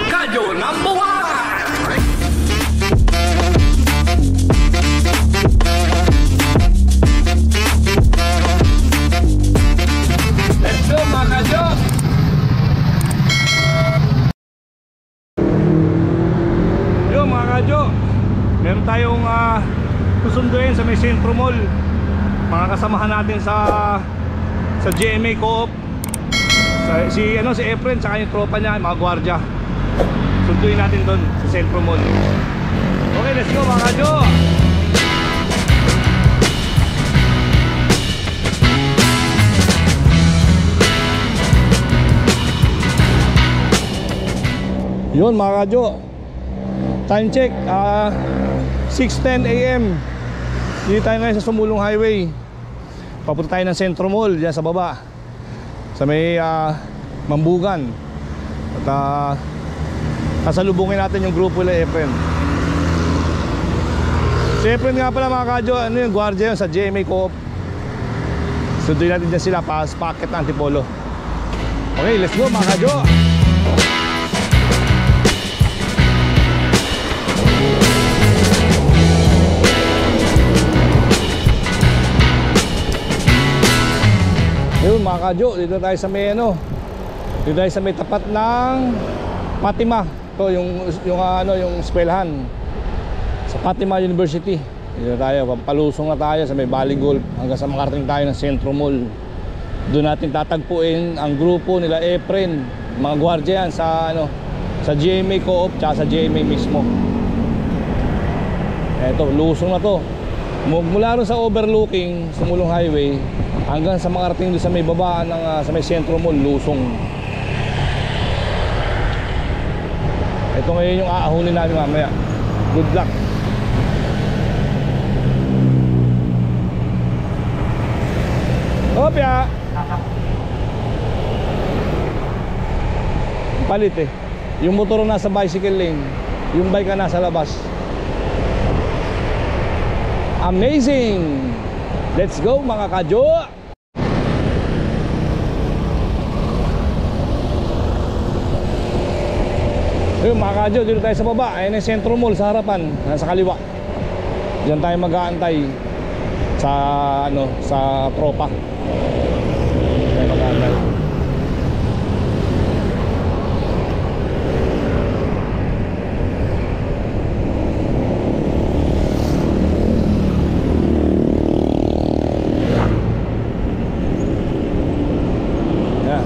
Radyo number 1. Let's go mga kadyo. Yo mga kadyo, meron tayong susunduin sa may Centro Mall. Mga kasamahan natin sa GMA Co-op. Si Efren tsaka yung tropa niya, mga gwardiya. Sunduin natin doon sa Centro Mall. Okay, let's go mga kadyo. Yun mga kadyo, time check 6:10 AM. Dito tayo ngayon sa Sumulong Highway. Papunta tayo ng Centro Mall, dyan sa baba, sa may Mambugan. At kasalubungin natin yung grupo nila Efren. Si Efren nga pala mga kadyo, yung gwardiya yun sa GMA Co-op. Sunduin natin dyan sila, packet na Antipolo. Okay, let's go mga kadyo. Yun mga kadyo, dito tayo sa may dito tayo sa may tapat ng Fatima. Ito yung eskwelahan sa Fatima University. Dito tayo, palusong na tayo sa may Valley Golf hanggang sa makarating tayo ng Centro Mall. Doon natin tatagpuin ang grupo nila Efren, mga gwardiya yan sa GMA Co-op tsaka sa GMA mismo. Eto, lusong na to. Mula ron sa overlooking Sumulong Highway hanggang sa makarating doon sa may babaan ng sa may Centro Mall, lusong. Ito ngayon yung aahunin namin mamaya. Good luck. Opya! Palit eh. Yung motor nasa bicycle lane, yung bike ka nasa labas. Amazing! Let's go mga kadyo! Ayun mga kadyo, dito tayo sa baba. Ayun yung Centro Mall sa harapan, nasa kaliwa. Diyan tayo mag-aantay sa sa tropa. Tayo mag-aantay.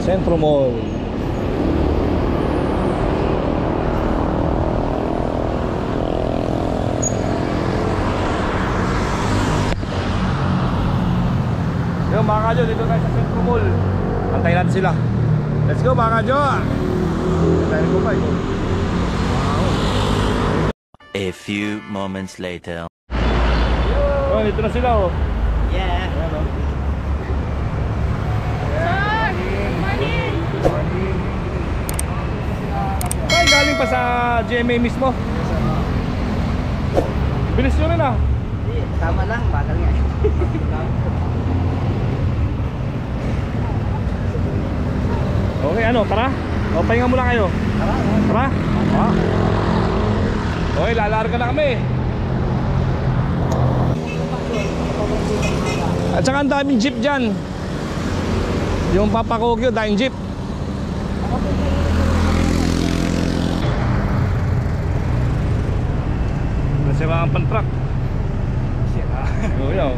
Centro Mall. Yung mga kadyo, dito tayo sa Centro Mall. Antayin natin sila. Let's go mga kadyo. Antayin ko pa ito. Wow. A few moments later. Oh, dito na sila oh. Yeah. Ayan, oh. Ay, galing pa sa GMA mismo. Bilis nyo rin ah. Tama lang, bagal nga. Okay, tara? O, pahinga muna kayo. Tara? Okay, lalarga na kami. At saka ang daming jeep dyan. Yung Papa Kogyo, daming jeep. Nasira ang pan-truck. Oh, yaw.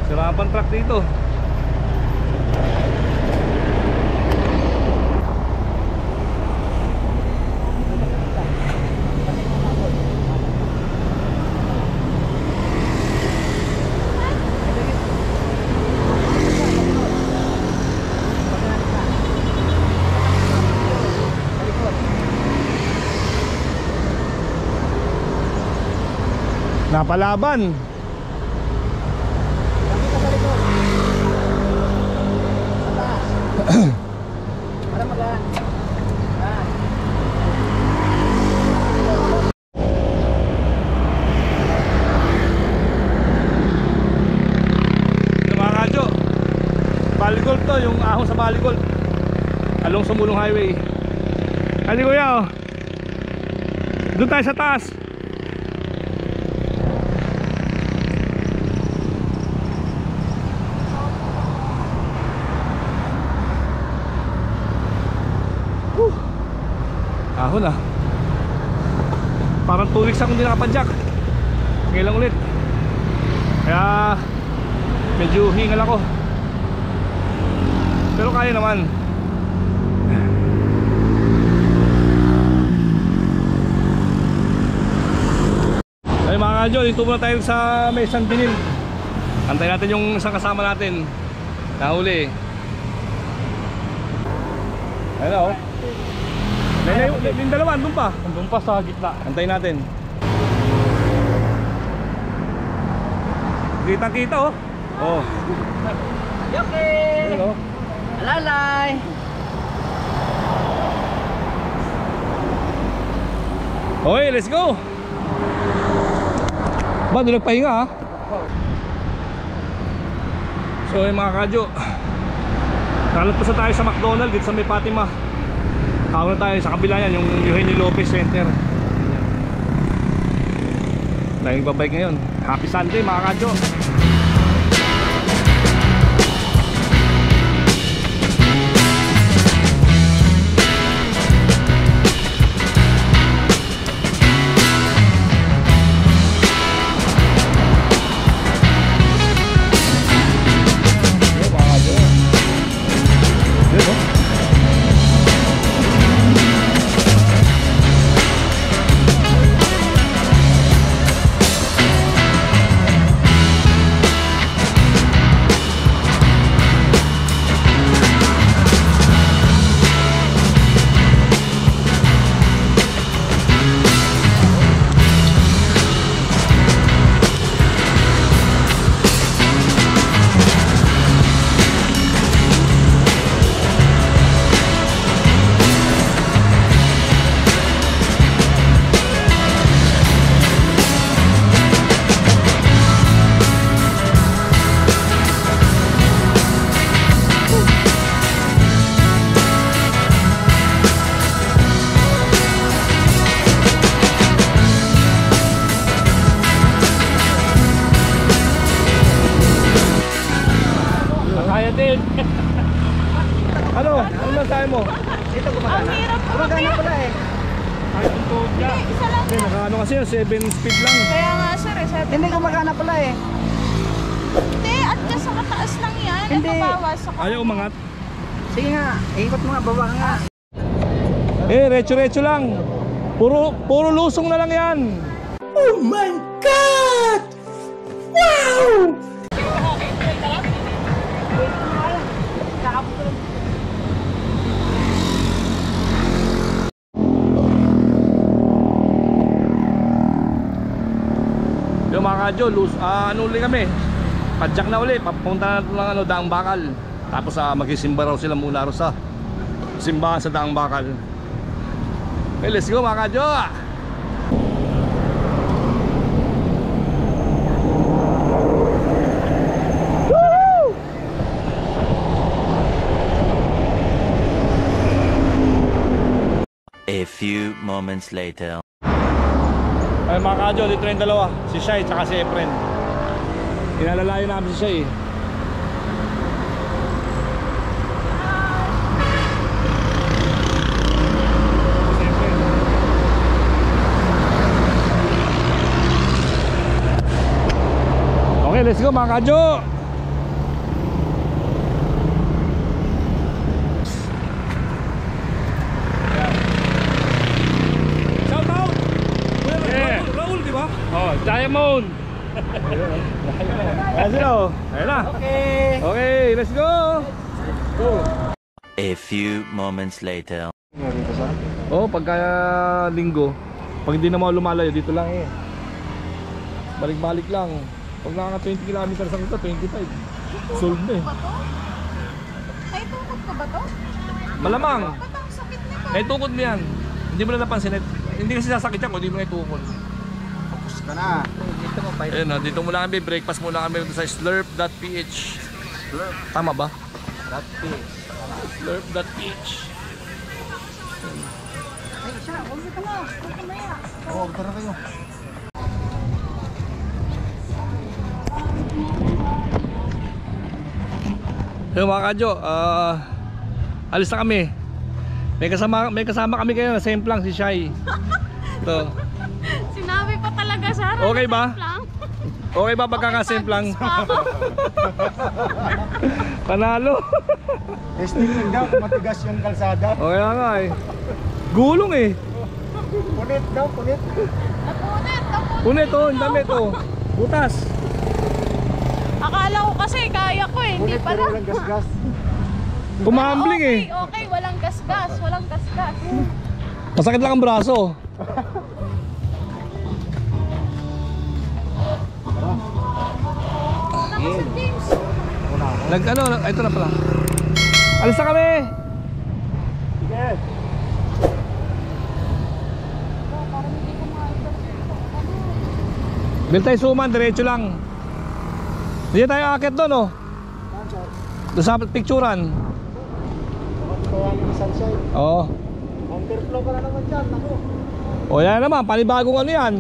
Sira ang pan-truck dito. Napalaban. Para magaan. Mga radyo, Baligol to, yung ahon sa Baligol. Along sa Mulong Highway. Hindi kuya, oh. Doon tayo sa taas. Ahon ah. Parang 2 weeks akong hindi nakapadyak. Ngayon ulit. Kaya medyo hingal ako. Pero kaya naman. Ay mga kadyo, dito muna tayo sa may San Benil. Antay natin yung isang kasama natin. Nahuli. Ayun oh. Yung dalawa, andun pa. Andun pa sa gitna. Antay natin. Kita-kita oh. Oh. Yoke! Ayun oh. Alalay! Okay, let's go. Ba, doon nagpahinga ha. So yung mga kadyo, nalagpasan tayo sa McDonald's dito sa may Fatima. Tawag na tayo sa kabila yan, yung Eugenio Lopez Center. Daming babike ngayon. Happy Sunday mga kadyo. Ano? Ano na tayo mo? Dito gumagana. Ang hirap Gumagana pala eh. Ay, ang tuhod niya. Hindi, isa lang. Nakaano kasi yun, 7 speed lang. Kaya nga sir, Hindi gumagana pala eh. Hindi, at dyan sa kataas lang yan. Hindi. Ito bawas sa Ayaw umangat. Sige nga, ikot mo nga, baba nga. Eh, retso-retso lang. Puro lusong na lang yan. Oh my God! Wow! Yung mga kadyo, ano ulit kami? Padyak na ulit, papunta na ng Daang Bakal. Tapos magsisimba raw sila mula ro sa simbahan sa Daang Bakal. Okay, let's go mga kadyo! A few moments later. Ay mga kadyo, dito na yung dalawa. Si Shai at si Efren. Inalalayo namin si Shai eh. Okay, let's go mga kadyo! Shout out! Raul, di ba? Oh, Diamond! Ayan sila oh. Ayan na. Okay. Okay, let's go! Go! A few moments later. Oh, pagka linggo, pag hindi na mga lumalayo, dito lang eh. Balik-balik lang. Pag naka 20 kilometers ang ito, 25. Solve na eh. Ay, tukod ko ba to? Malamang. Ba't ang sakit nito? Eh, tukod mo yan. Hindi mo na napansin. Hindi kasi sasakit yan kung hindi mo na itukod. Tapos ka na. Dito mo pa. Ayun, dito muna kami. Breakfast muna kami sa slurp.ph. Tama ba? That fish. Slurp.ph. Ay, siya, huwag ka na. Huwag ka maya. Oo, tara kayo. Yung mga kadyo, alis na kami. May kasama kami kayo na same lang si Shai. Ito. Sinabi pa talaga sa harap. Okay ba? Okay ba pagkakasame lang? Panalo. Testing lang daw, matigas yung kalsada. Okay nga eh. Gulong eh. Punit daw, punit. Napunit. Punit oh, ang dami to. Butas. Akala ko kasi kaya ko eh. Hindi Punit pero pala. walang gas-gas. Kumambling eh. Okay, walang gasgas. Walang gasgas. Masakit lang ang braso. Naman si James. Ito na pala. Alis na kami. Sige. Parang hindi ko makita. Biltay Suman, diretso lang. Hindi tayo akit doon oh. Doon sa picturean. Kaya yung sunshine. Oo. Counterflow ka na naman dyan, ako. O yan naman, panibagong ano yan.